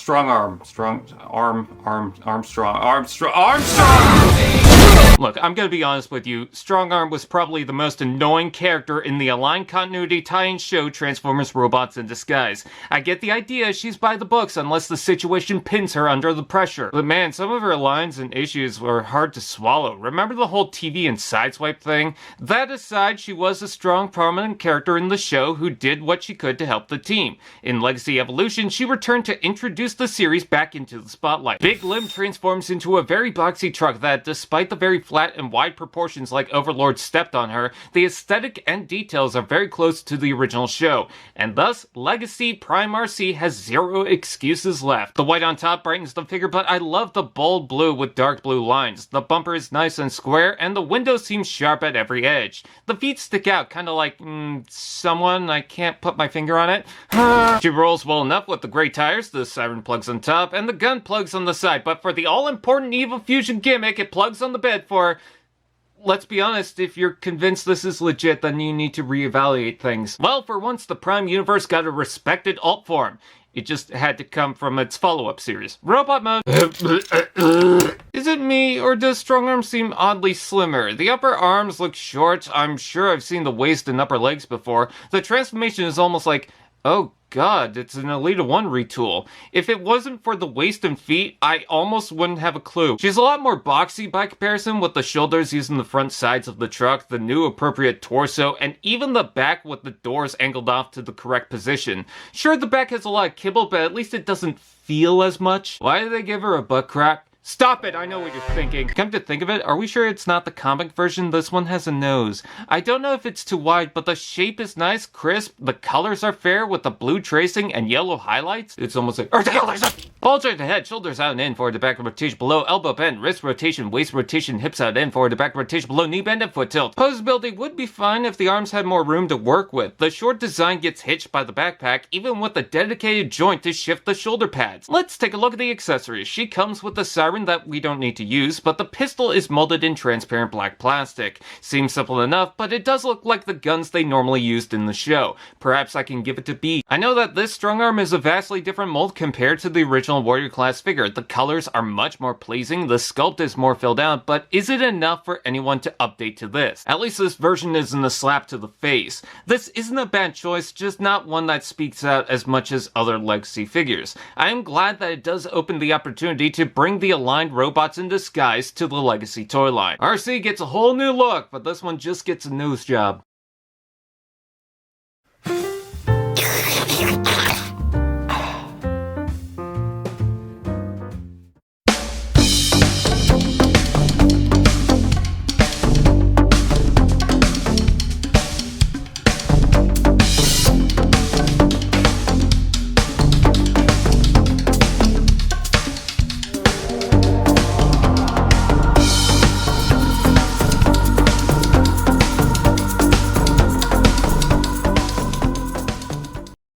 Armstrong! Look, I'm gonna be honest with you, Strongarm was probably the most annoying character in the aligned continuity tie-in show Transformers Robots in Disguise. I get the idea she's by the books unless the situation pins her under the pressure. But man, some of her lines and issues were hard to swallow. Remember the whole TV and sideswipe thing? That aside, she was a strong, prominent character in the show who did what she could to help the team. In Legacy Evolution, she returned to introduce the series back into the spotlight. Big Lim transforms into a very boxy truck that, despite the very flat and wide proportions like Overlord stepped on her, the aesthetic and details are very close to the original show, and thus, Legacy Prime RC has zero excuses left. The white on top brightens the figure, but I love the bold blue with dark blue lines. The bumper is nice and square, and the window seems sharp at every edge. The feet stick out, kinda like, someone, I can't put my finger on it. She rolls well enough with the gray tires, the siren plugs on top, and the gun plugs on the side, but for the all-important Evil Fusion gimmick, it plugs on the bed for... Let's be honest, if you're convinced this is legit, then you need to reevaluate things. Well, for once, the Prime Universe got a respected alt form. It just had to come from its follow-up series. Robot mode. Is it me, or does Strongarm seem oddly slimmer? The upper arms look short. I'm sure I've seen the waist and upper legs before. The transformation is almost like, oh god, it's an Elite 1 retool. If it wasn't for the waist and feet, I almost wouldn't have a clue. She's a lot more boxy by comparison, with the shoulders using the front sides of the truck, the new appropriate torso, and even the back with the doors angled off to the correct position. Sure, the back has a lot of kibble, but at least it doesn't feel as much. Why did they give her a butt crack? Stop it! I know what you're thinking. Come to think of it, are we sure it's not the comic version? This one has a nose. I don't know if it's too wide, but the shape is nice, crisp, the colors are fair with the blue tracing and yellow highlights. It's almost like... Bulge at the head, shoulders out and in, forward to back rotation below, elbow bend, wrist rotation, waist rotation, hips out in, forward to back rotation below, knee bend and foot tilt. Posability would be fine if the arms had more room to work with. The short design gets hitched by the backpack, even with a dedicated joint to shift the shoulder pads. Let's take a look at the accessories. She comes with the siren that we don't need to use, but the pistol is molded in transparent black plastic. Seems simple enough, but it does look like the guns they normally used in the show. Perhaps I can give it to B. I know that this Strongarm is a vastly different mold compared to the original Warrior class figure. The colors are much more pleasing, the sculpt is more filled out, but is it enough for anyone to update to this? At least this version isn't a slap to the face. This isn't a bad choice, just not one that speaks out as much as other Legacy figures. I am glad that it does open the opportunity to bring the aligned Robots in Disguise to the Legacy toy line. RC gets a whole new look, but this one just gets a nose job.